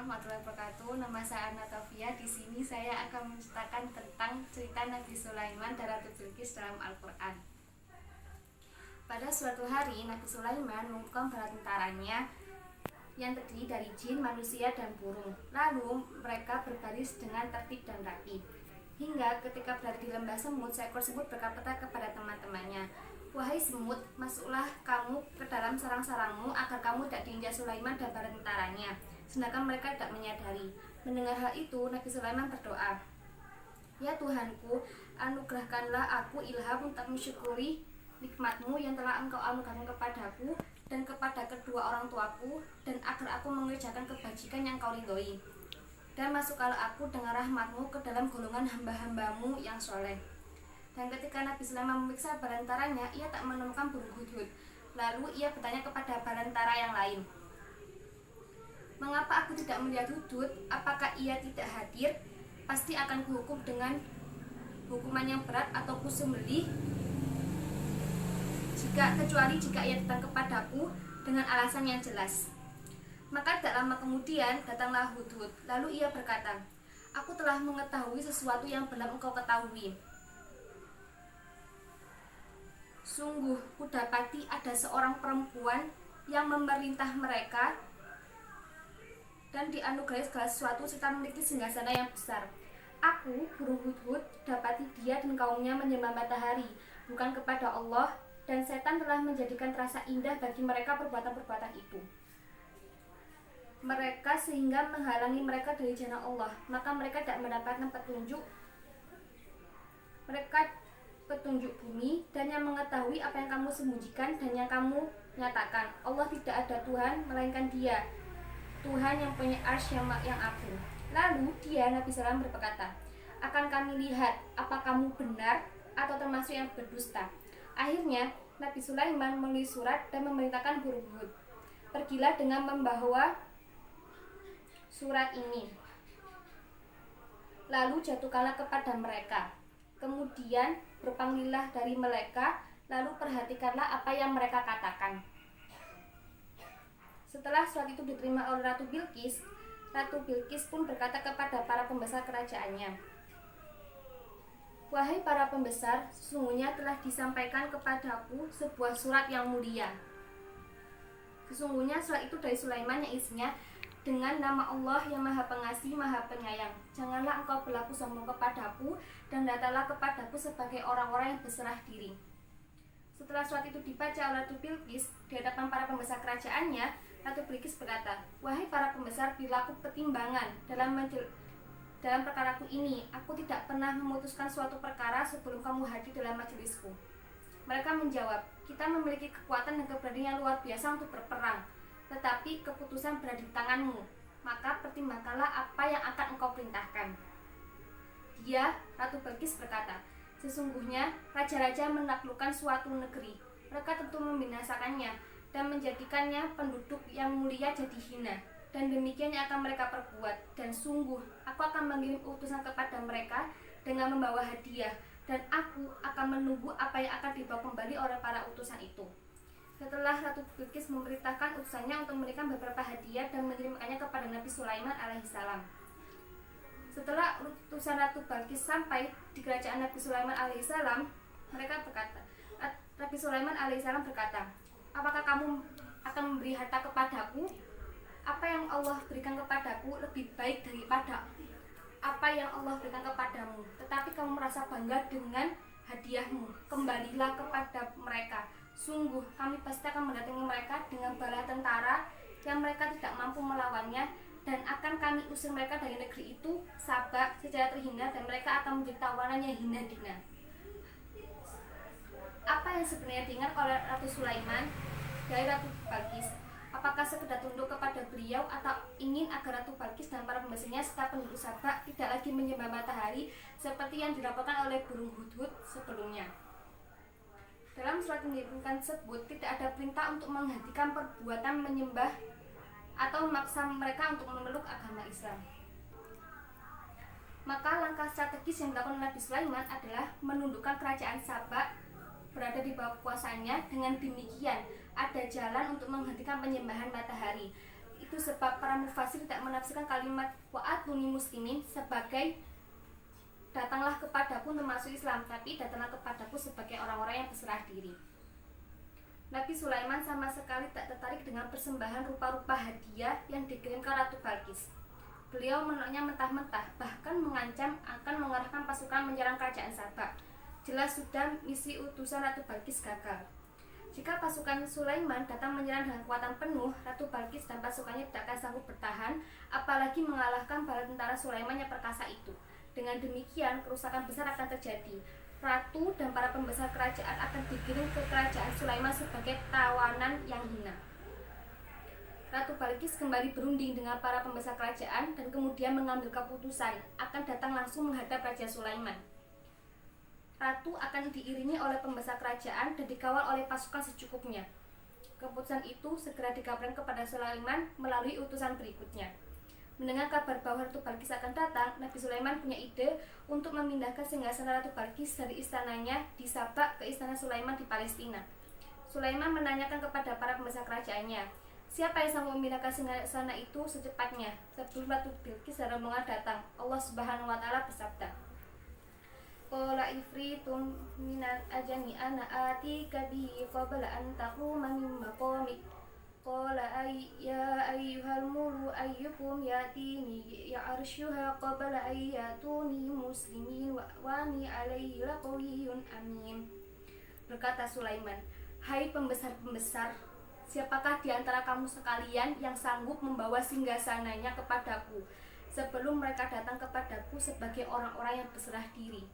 warahmatullahi wabarakatuh. Nama saya Anna Tafia. Di sini saya akan menceritakan tentang cerita Nabi Sulaiman dan Ratu Bilqis dalam Al-Quran. Pada suatu hari, Nabi Sulaiman mengumpulkan bala tentaranya yang terdiri dari jin, manusia, dan burung. Lalu mereka berbaris dengan tertib dan rapi. Hingga ketika berada di lembah semut, seekor semut berkata kepada teman-temannya, "Wahai semut, masuklah kamu ke dalam sarang-sarangmu agar kamu tidak diinjak Sulaiman dan bala tentaranya." Sedangkan mereka tidak menyadari. Mendengar hal itu, Nabi Sulaiman berdoa, "Ya Tuhanku, anugerahkanlah aku ilham untuk mensyukuri nikmatmu yang telah engkau anugerahkan kepadaku dan kepada kedua orang tuaku, dan agar aku mengerjakan kebajikan yang kau ridhoi. Dan masukkanlah aku dengan rahmatmu ke dalam golongan hamba-hambamu yang soleh." Dan ketika Nabi Sulaiman memeriksa bala tentaranya, ia tak menemukan burung hudhud. Lalu ia bertanya kepada bala tentara yang lain, "Mengapa aku tidak melihat hudhud? Apakah ia tidak hadir? Pasti akan kuhukum dengan hukuman yang berat atau kusembelih kecuali jika ia datang kepadaku dengan alasan yang jelas." Maka tidak lama kemudian datanglah hudhud. Lalu ia berkata, "Aku telah mengetahui sesuatu yang belum engkau ketahui. Sungguh kudapati ada seorang perempuan yang memerintah mereka dan dianugerahi segala sesuatu serta memiliki singgasana yang besar. Aku, burung hudhud, dapati dia dan kaumnya menyembah matahari, bukan kepada Allah, dan setan telah menjadikan terasa indah bagi mereka perbuatan-perbuatan itu. Mereka sehingga menghalangi mereka dari jalan Allah, maka mereka tidak mendapatkan petunjuk bumi, dan yang mengetahui apa yang kamu sembunyikan dan yang kamu nyatakan. Allah tidak ada Tuhan melainkan Dia, Tuhan yang punya arsy yang agung." Lalu dia, Nabi Sulaiman, berkata, "Akan kami lihat apa kamu benar atau termasuk yang berdusta." Akhirnya Nabi Sulaiman menulis surat dan memerintahkan burung hudhud, "Pergilah dengan membawa surat ini, lalu jatuhkanlah kepada mereka. Kemudian berpanggillah dari mereka, lalu perhatikanlah apa yang mereka katakan." Setelah surat itu diterima oleh Ratu Bilqis pun berkata kepada para pembesar kerajaannya, "Wahai para pembesar, sesungguhnya telah disampaikan kepadaku sebuah surat yang mulia. Sesungguhnya surat itu dari Sulaiman yang isinya dengan nama Allah yang Maha Pengasih, Maha Penyayang. Janganlah engkau berlaku sombong kepadaku dan datanglah kepadaku sebagai orang-orang yang berserah diri." Setelah surat itu dibaca oleh Ratu Bilqis di hadapan para pembesar kerajaannya, Ratu Bilqis berkata, "Wahai para pembesar, bila aku pertimbangan dalam perkaraku ini, aku tidak pernah memutuskan suatu perkara sebelum kamu hadir dalam majelisku." Mereka menjawab, "Kita memiliki kekuatan dan keberanian yang luar biasa untuk berperang, tetapi keputusan berada di tanganmu, maka pertimbangkanlah apa yang akan engkau perintahkan." Dia, Ratu Bilqis, berkata, "Sesungguhnya raja-raja menaklukkan suatu negeri. Mereka tentu membinasakannya dan menjadikannya penduduk yang mulia jadi hina, dan demikian yang akan mereka perbuat. Dan sungguh, aku akan mengirim utusan kepada mereka dengan membawa hadiah, dan aku akan menunggu apa yang akan dibawa kembali oleh para utusan itu." Setelah Ratu Bilqis memerintahkan utusannya untuk memberikan beberapa hadiah dan mengirimkannya kepada Nabi Sulaiman alaihissalam. Setelah utusan Ratu Bilqis sampai di kerajaan Nabi Sulaiman alaihissalam, Nabi Sulaiman alaihissalam berkata, "Apakah kamu akan memberi harta kepadaku? Apa yang Allah berikan kepadaku lebih baik daripada apa yang Allah berikan kepadamu. Tetapi kamu merasa bangga dengan hadiahmu. Kembalilah kepada mereka. Sungguh kami pasti akan mendatangi mereka dengan bala tentara yang mereka tidak mampu melawannya, dan akan kami usir mereka dari negeri itu Saba secara terhina, dan mereka akan menjadi tawanan yang hina-hina." Apa yang sebenarnya diingat oleh Ratu Sulaiman dari Ratu Bilqis? Apakah sekedar tunduk kepada beliau, atau ingin agar Ratu Bilqis dan para pembesarnya serta penduduk Saba tidak lagi menyembah matahari seperti yang dilaporkan oleh burung hudhud sebelumnya? Dalam surat yang dikirimkan tersebut tidak ada perintah untuk menghentikan perbuatan menyembah atau memaksa mereka untuk memeluk agama Islam. Maka langkah strategis yang dilakukan Nabi Sulaiman adalah menundukkan kerajaan Saba berada di bawah kuasanya. Dengan demikian ada jalan untuk menghentikan penyembahan matahari. Itu sebab para mufasir tidak menafsirkan kalimat wa'atuni muslimin sebagai datanglah kepadaku untuk masuk Islam, tapi datanglah kepadaku sebagai orang-orang yang berserah diri. Nabi Sulaiman sama sekali tak tertarik dengan persembahan rupa-rupa hadiah yang dikirimkan Ratu Balkis. Beliau menolaknya mentah-mentah, bahkan mengancam akan mengerahkan pasukan menyerang kerajaan Sabah. Jelas sudah misi utusan Ratu Balkis gagal. Jika pasukan Sulaiman datang menyerang dengan kekuatan penuh, Ratu Balkis dan pasukannya tidak akan sanggup bertahan, apalagi mengalahkan bala tentara Sulaiman yang perkasa itu. Dengan demikian, kerusakan besar akan terjadi. Ratu dan para pembesar kerajaan akan dikirim ke kerajaan Sulaiman sebagai tawanan yang hina. Ratu Balkis kembali berunding dengan para pembesar kerajaan dan kemudian mengambil keputusan akan datang langsung menghadap Raja Sulaiman. Ratu akan diiringi oleh pembesar kerajaan dan dikawal oleh pasukan secukupnya. Keputusan itu segera dikabarkan kepada Sulaiman melalui utusan berikutnya. Mendengar kabar bahwa Ratu Balkis akan datang, Nabi Sulaiman punya ide untuk memindahkan singgasana Ratu Balkis dari istananya di Sabah ke istana Sulaiman di Palestina. Sulaiman menanyakan kepada para pembesar kerajaannya, siapa yang sanggup memindahkan singgasana itu secepatnya? Sebelum Ratu Balkis dan rombongan datang, Allah Subhanahu wa taala bersabda, Qala ifritum minal ajami ana atika bihi qabla an taquma min maqamik. Qala ya ayyuhal mulu ayyukum yatini ya'arshuha qabla an yatuni muslimin wa ni alaihi laqawiyyun amin. Berkata Sulaiman, hai pembesar-pembesar, siapakah di antara kamu sekalian yang sanggup membawa singgasananya kepadaku sebelum mereka datang kepadaku sebagai orang-orang yang berserah diri?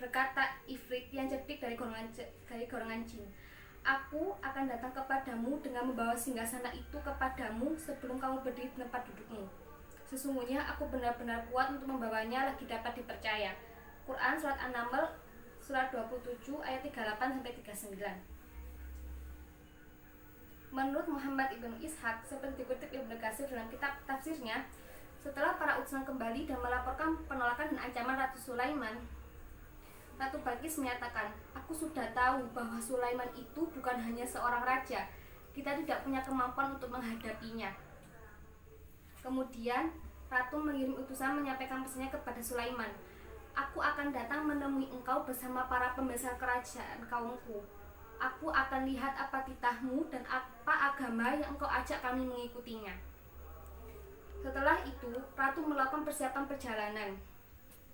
Berkata Ifrit yang cerdik dari golongan jin, aku akan datang kepadamu dengan membawa singgasana itu kepadamu sebelum kamu berdiri di tempat dudukmu. Sesungguhnya aku benar-benar kuat untuk membawanya lagi dapat dipercaya. Quran Surat An-Naml Surat 27 ayat 38-39. Menurut Muhammad ibn Ishaq, seperti dikutip Ibnu Katsir dalam kitab tafsirnya, setelah para utusan kembali dan melaporkan penolakan dan ancaman Ratu Sulaiman, Ratu Balkis menyatakan, aku sudah tahu bahwa Sulaiman itu bukan hanya seorang raja. Kita tidak punya kemampuan untuk menghadapinya. Kemudian, Ratu mengirim utusan menyampaikan pesannya kepada Sulaiman. Aku akan datang menemui engkau bersama para pembesar kerajaan kaumku. Aku akan lihat apa titahmu dan apa agama yang engkau ajak kami mengikutinya. Setelah itu, Ratu melakukan persiapan perjalanan.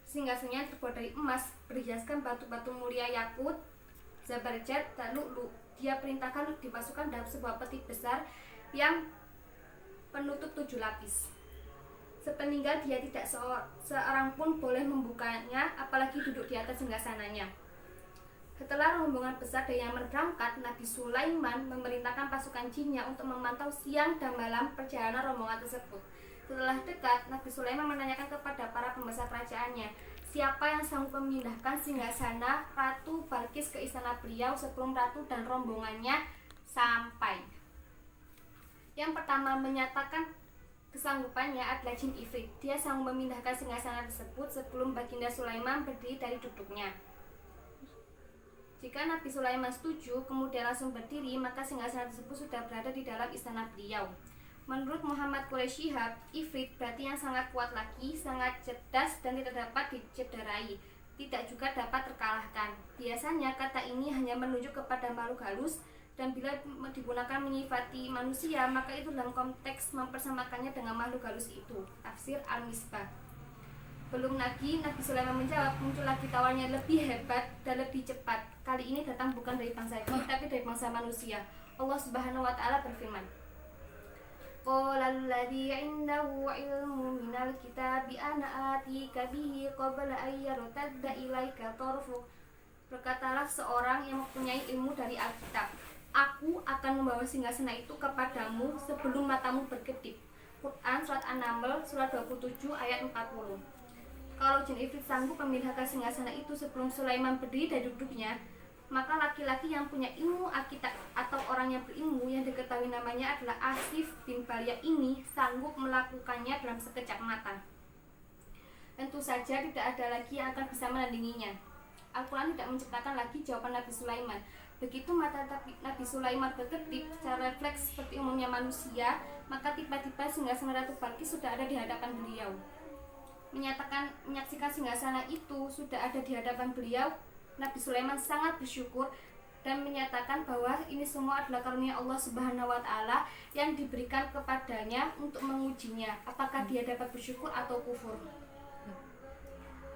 Singgasananya terbuat dari emas, berhiaskan batu-batu mulia yakut, zabarjat, dan lu'lu. Dia perintahkan dipasukkan dalam sebuah peti besar yang penutup 7 lapis. Sepeninggal dia tidak seorang pun boleh membukanya, apalagi duduk di atas singgasananya. Setelah rombongan besar dari Yaman berangkat, Nabi Sulaiman memerintahkan pasukan jinnya untuk memantau siang dan malam perjalanan rombongan tersebut. Setelah dekat, Nabi Sulaiman menanyakan kepada para pembesar kerajaannya, siapa yang sanggup memindahkan singgasana Ratu Balkis ke istana beliau sebelum Ratu dan rombongannya sampai. Yang pertama menyatakan kesanggupannya adalah jin Ifrit. Dia sanggup memindahkan singgasana tersebut sebelum Baginda Sulaiman berdiri dari duduknya. Jika Nabi Sulaiman setuju, kemudian langsung berdiri, maka singgasana tersebut sudah berada di dalam istana beliau. Menurut Muhammad Quraisy Shihab, Ifrit berarti yang sangat kuat lagi, sangat cerdas dan tidak dapat dicederai, tidak juga dapat terkalahkan. Biasanya kata ini hanya menunjuk kepada makhluk halus, dan bila digunakan menyifati manusia, maka itu dalam konteks mempersamakannya dengan makhluk halus itu. Tafsir Al-Misbah. Belum lagi Nabi Sulaiman menjawab, muncul lagi tawarnya lebih hebat dan lebih cepat. Kali ini datang bukan dari bangsa jin, tapi dari bangsa manusia. Allah Subhanahu wa taala berfirman, Qala alladhi 'indahu 'ilmun minal kitabi ana atika bihi qabla an yartadda ilaika tarfuk. Berkatalah seorang yang mempunyai ilmu dari Alkitab, aku akan membawa singgasana itu kepadamu sebelum matamu berkedip. Quran Surat An-Naml Surat 27 ayat 40. Kalau jin Ifrit sanggup memindahkan singgasana itu sebelum Sulaiman berdiri dari duduknya, maka laki-laki yang punya ilmu Alkitab atau orang yang berilmu yang diketahui namanya adalah Asif bin Balia ini sanggup melakukannya dalam sekejap mata. Tentu saja tidak ada lagi yang akan bisa menandinginya. Al-Quran tidak menceritakan lagi jawaban Nabi Sulaiman, Begitu mata Nabi Sulaiman berkedip secara refleks seperti umumnya manusia, maka tiba-tiba singgasana Ratu Balkis sudah ada di hadapan beliau. Menyaksikan singgasana itu sudah ada di hadapan beliau, Nabi Sulaiman sangat bersyukur dan menyatakan bahwa ini semua adalah karunia Allah Subhanahu wa taala yang diberikan kepadanya untuk mengujinya apakah dia dapat bersyukur atau kufur.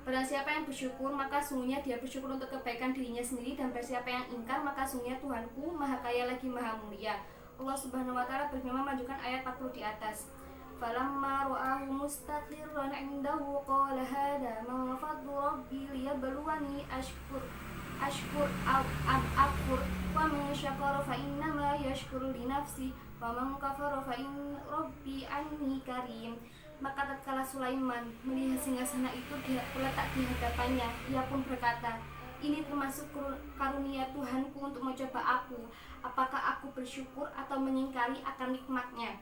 Barang siapa yang bersyukur maka sungguhnya dia bersyukur untuk kebaikan dirinya sendiri, dan barang siapa yang ingkar maka sungguhnya Tuhanku Maha Kaya lagi Maha Mulia. Allah Subhanahu wa taala berfirman menunjukkan ayat 40 di atas. Falamma ra'ahu mustaqirran 'indahu qala hadha ma fadlu rabbi liyabluwani ashkur am akfur wa man syakara fa innama yashkuru li nafsi wa man kafara fa in rabbi anni karim. Maka tatkala Sulaiman melihat singgasana itu terletak di hadapannya, ia pun berkata, ini termasuk karunia Tuhanku untuk mencoba aku, apakah aku bersyukur atau mengingkari akan nikmatnya.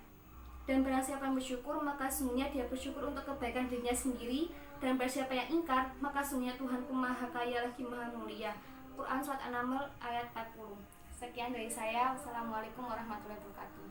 Dan barang siapa yang bersyukur maka sungguhnya dia bersyukur untuk kebaikan dirinya sendiri, dan barang siapa yang ingkar maka sungguhnya Tuhanku Maha Kaya lagi Maha Mulia. Quran Surat An-Naml ayat 40. Sekian dari saya. Wassalamualaikum warahmatullahi wabarakatuh.